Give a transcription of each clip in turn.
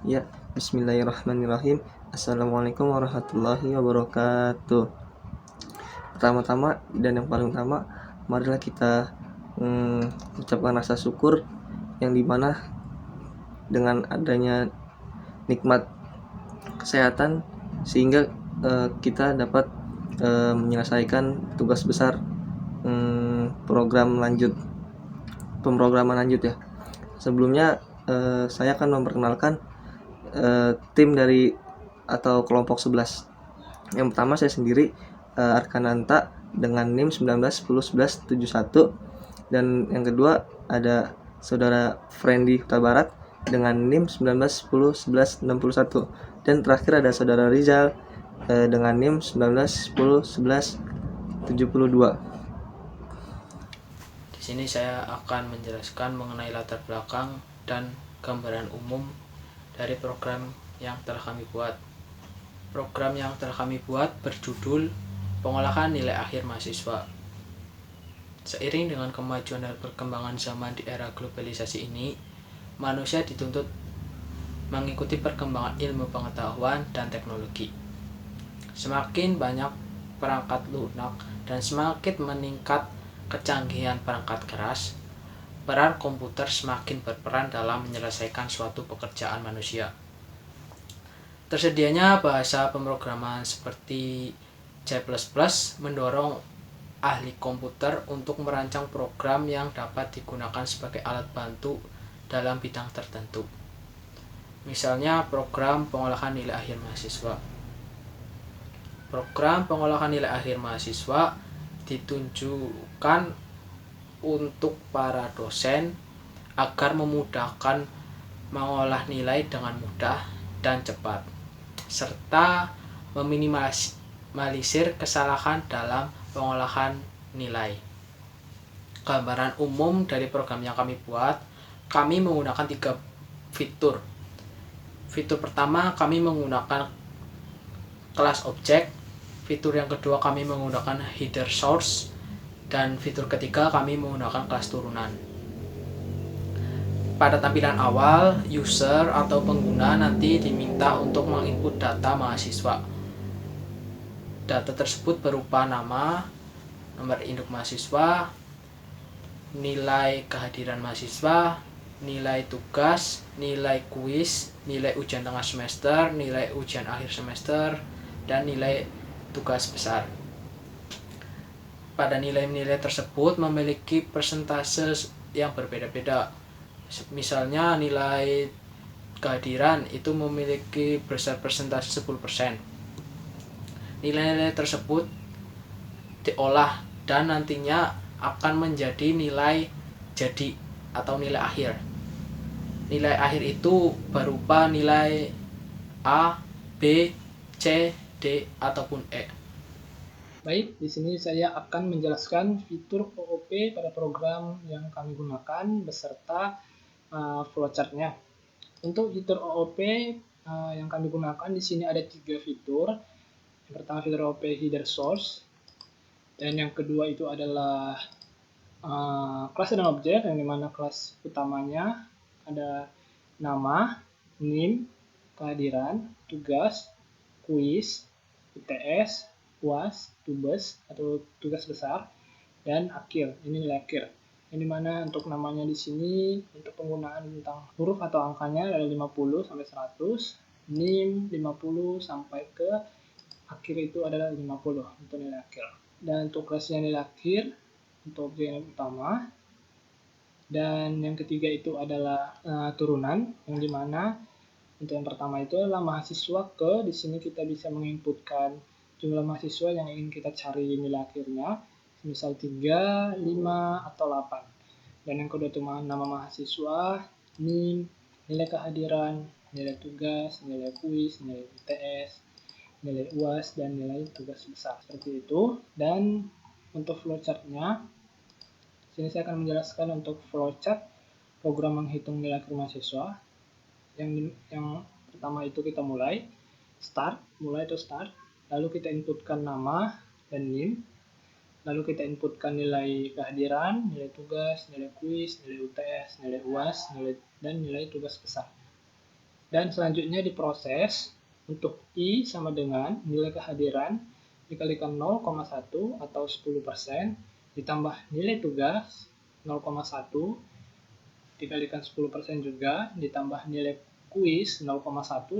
Ya, bismillahirrahmanirrahim. Assalamualaikum warahmatullahi wabarakatuh. Pertama-tama dan yang paling utama, marilah kita ucapkan rasa syukur yang dimana dengan adanya nikmat kesehatan sehingga kita dapat menyelesaikan tugas besar pemrograman lanjut ya. Sebelumnya saya akan memperkenalkan tim dari atau kelompok 11. Yang pertama saya sendiri, Arkananta dengan NIM 19101171, dan yang kedua ada saudara Friendly Huta Barat dengan NIM 19101161, dan terakhir ada saudara Rizal dengan NIM 19101172. Di sini saya akan menjelaskan mengenai latar belakang dan gambaran umum dari program yang telah kami buat. Program yang telah kami buat berjudul Pengolahan Nilai Akhir Mahasiswa. Seiring dengan kemajuan dan perkembangan zaman di era globalisasi ini, manusia dituntut mengikuti perkembangan ilmu pengetahuan dan teknologi. Semakin banyak perangkat lunak dan semakin meningkat kecanggihan perangkat keras, peran komputer semakin berperan dalam menyelesaikan suatu pekerjaan manusia. Tersedianya bahasa pemrograman seperti C++ mendorong ahli komputer untuk merancang program yang dapat digunakan sebagai alat bantu dalam bidang tertentu. Misalnya program pengolahan nilai akhir mahasiswa. Program pengolahan nilai akhir mahasiswa ditunjukkan untuk para dosen agar memudahkan mengolah nilai dengan mudah dan cepat, serta meminimalisir kesalahan dalam pengolahan nilai. Gambaran umum dari program yang kami buat, kami menggunakan 3 fitur. Fitur pertama kami menggunakan kelas objek, fitur yang kedua kami menggunakan header source, dan fitur ketiga kami menggunakan kelas turunan. Pada tampilan awal, user atau pengguna nanti diminta untuk menginput data mahasiswa. Data tersebut berupa nama, nomor induk mahasiswa, nilai kehadiran mahasiswa, nilai tugas, nilai kuis, nilai ujian tengah semester, nilai ujian akhir semester, dan nilai tugas besar. Pada nilai-nilai tersebut memiliki persentase yang berbeda-beda. Misalnya nilai kehadiran itu memiliki persentase 10%. Nilai-nilai tersebut diolah dan nantinya akan menjadi nilai jadi atau nilai akhir. Nilai akhir itu berupa nilai A, B, C, D, ataupun E. Baik, di sini saya akan menjelaskan fitur OOP pada program yang kami gunakan beserta flowchart-nya. Untuk fitur OOP yang kami gunakan di sini ada 3 fitur. Yang pertama fitur OOP header source, dan yang kedua itu adalah kelas dan objek, yang dimana kelas utamanya ada nama, NIM, kehadiran, tugas, kuis, UTS, UAS, tugas atau tugas besar, dan akhir. Ini nilai akhir. Yang dimana untuk namanya di sini untuk penggunaan tentang huruf atau angkanya dari 50 sampai 100, NIM 50 sampai ke akhir itu adalah 50 untuk nilai akhir. Dan untuk kelasnya nilai akhir untuk objek yang utama. Dan yang ketiga itu adalah turunan, yang dimana untuk yang pertama itu adalah mahasiswa ke, di sini kita bisa menginputkan jumlah mahasiswa yang ingin kita cari nilai akhirnya, misal 3, 5, atau 8. Dan yang kedua itu nama mahasiswa, NIM, nilai kehadiran, nilai tugas, nilai kuis, nilai UTS, nilai UAS, dan nilai tugas besar. Seperti itu. Dan untuk flowchart-nya, sini saya akan menjelaskan untuk flowchart program menghitung nilai akhir mahasiswa. Yang pertama itu kita mulai start, lalu kita inputkan nama dan NIM, lalu kita inputkan nilai kehadiran, nilai tugas, nilai kuis, nilai UTS, nilai UAS, dan nilai tugas besar. Dan selanjutnya diproses untuk I sama dengan nilai kehadiran dikalikan 0,1 atau 10% ditambah nilai tugas 0,1 dikalikan 10% juga ditambah nilai kuis 0,1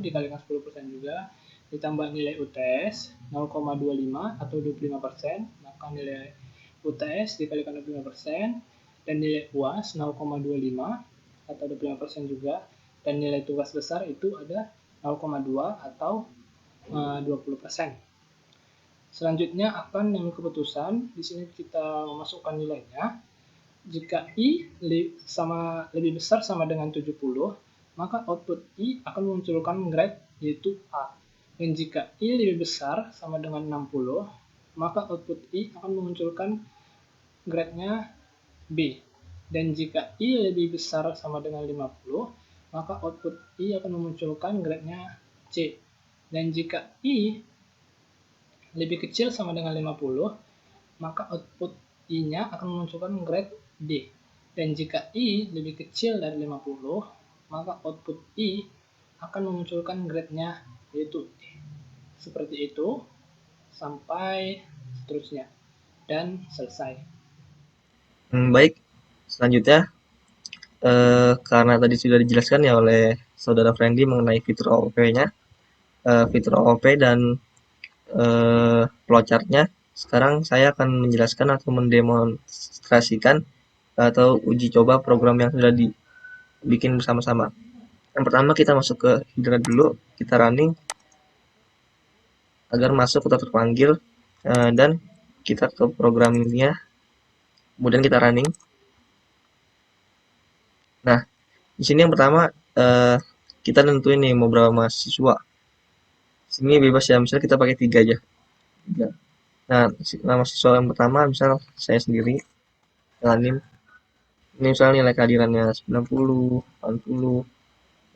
dikalikan 10% juga ditambah nilai UTS 0,25 atau 25%, maka nilai UTS dikalikan 25% dan nilai UAS 0,25 atau 25% juga, dan nilai tugas besar itu ada 0,2 atau 20%. Selanjutnya akan yang keputusan, di sini kita memasukkan nilainya. Jika I lebih besar sama dengan 70, maka output I akan memunculkan grade yaitu A. Dan jika I lebih besar sama dengan 60, maka output I akan memunculkan grade-nya B. Dan jika I lebih besar sama dengan 50, maka output I akan memunculkan grade-nya C. Dan jika I lebih kecil sama dengan 50, maka output I-nya akan memunculkan grade D. Dan jika I lebih kecil dari 50, maka output I akan memunculkan grade-nya yaitu D. Seperti itu sampai seterusnya. Dan selesai. Baik, selanjutnya karena tadi sudah dijelaskan ya oleh saudara Friendly mengenai fitur OOP-nya, fitur OOP dan flowchart-nya. Sekarang saya akan menjelaskan atau mendemonstrasikan atau uji coba program yang sudah dibikin bersama-sama. Yang pertama kita masuk ke Hydra dulu, kita running agar masuk atau terpanggil, dan kita ke programnya, kemudian kita running. Nah, di sini yang pertama kita nentuin nih mau berapa mahasiswa. Sini bebas ya, misalnya kita pakai 3 aja. 3. Nah, mahasiswa yang pertama misal saya sendiri jalanin. Ini misalnya nilai kehadirannya 90, 80,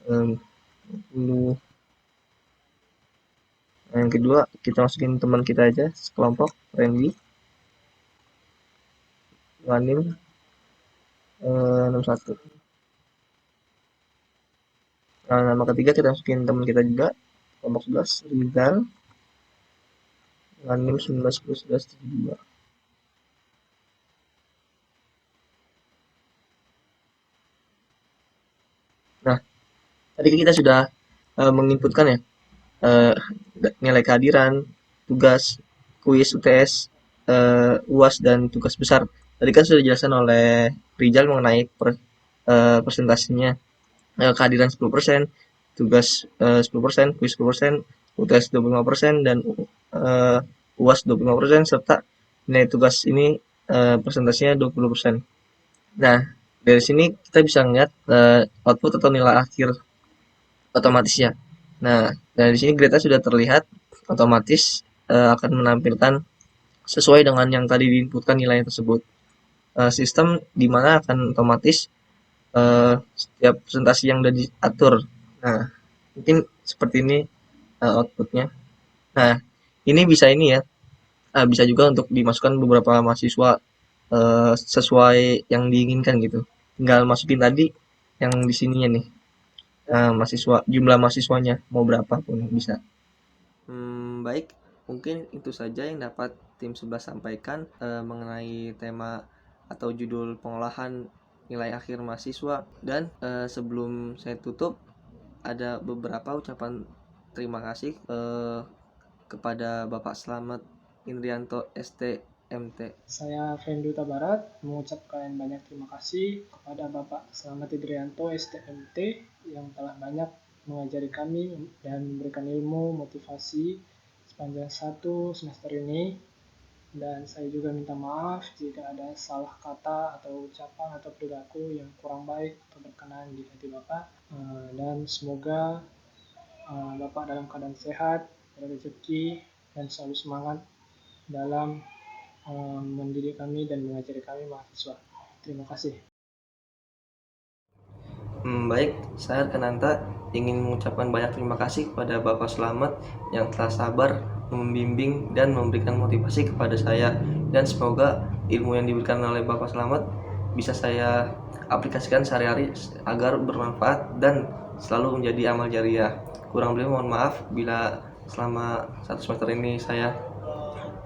60. Nah, yang kedua kita masukin teman kita aja sekelompok friendly. Jalanin 61. Nah, nama ketiga kita masukin teman kita juga kelompok 11 Rizal. Jalanin 19, 10, 11, 72. Nah, tadi kita sudah menginputkan ya nilai kehadiran, tugas, kuis, UTS, UAS, dan tugas besar. Tadi kan sudah dijelaskan oleh Rizal mengenai presentasinya, kehadiran 10%, tugas 10%, kuis 10%, UTS 25%, dan UAS 25%, serta nilai tugas ini presentasinya 20%. Nah, dari sini kita bisa melihat output atau nilai akhir otomatisnya. Nah, dari sini grade sudah terlihat otomatis akan menampilkan sesuai dengan yang tadi diinputkan nilai tersebut. Sistem dimana akan otomatis setiap presentasi yang sudah diatur. Nah, mungkin seperti ini outputnya. Nah, ini bisa ya, bisa juga untuk dimasukkan beberapa mahasiswa sesuai yang diinginkan gitu. Tinggal masukin tadi yang di sininya nih, mahasiswa, jumlah mahasiswanya mau berapa pun bisa. Baik, mungkin itu saja yang dapat tim 11 sampaikan mengenai tema atau judul pengolahan nilai akhir mahasiswa. Dan sebelum saya tutup, ada beberapa ucapan terima kasih kepada Bapak Slamet Indrianto STMT. Saya Fendi Huta Barat mengucapkan banyak terima kasih kepada Bapak Slamet Indrianto STMT yang telah banyak mengajari kami dan memberikan ilmu, motivasi sepanjang 1 semester ini. Dan saya juga minta maaf jika ada salah kata atau ucapan atau perilaku yang kurang baik atau berkenan di hati Bapak. Dan semoga Bapak dalam keadaan sehat, rezeki, dan selalu semangat dalam mendidik kami dan mengajari kami mahasiswa. Terima kasih. Baik, saya Kananta ingin mengucapkan banyak terima kasih kepada Bapak Slamet yang telah sabar membimbing dan memberikan motivasi kepada saya, dan semoga ilmu yang diberikan oleh Bapak Slamet bisa saya aplikasikan sehari-hari agar bermanfaat dan selalu menjadi amal jariah. Kurang lebih mohon maaf bila selama 1 semester ini saya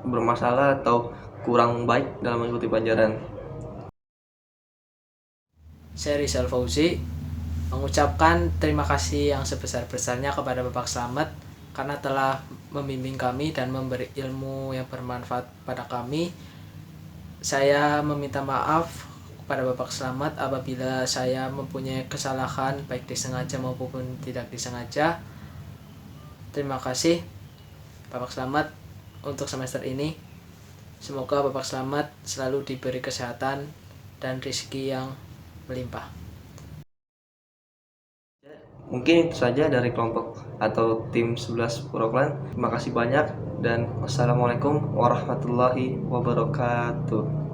bermasalah atau kurang baik dalam mengikuti pelajaran. Saya Rizal Fauzi mengucapkan terima kasih yang sebesar-besarnya kepada Bapak Slamet karena telah membimbing kami dan memberi ilmu yang bermanfaat pada kami. Saya meminta maaf kepada Bapak Slamet apabila saya mempunyai kesalahan baik disengaja maupun tidak disengaja. Terima kasih Bapak Slamet untuk semester ini. Semoga Bapak Slamet selalu diberi kesehatan dan rezeki yang melimpah. Mungkin itu saja dari kelompok atau tim 11 Puroklan. Terima kasih banyak dan wassalamualaikum warahmatullahi wabarakatuh.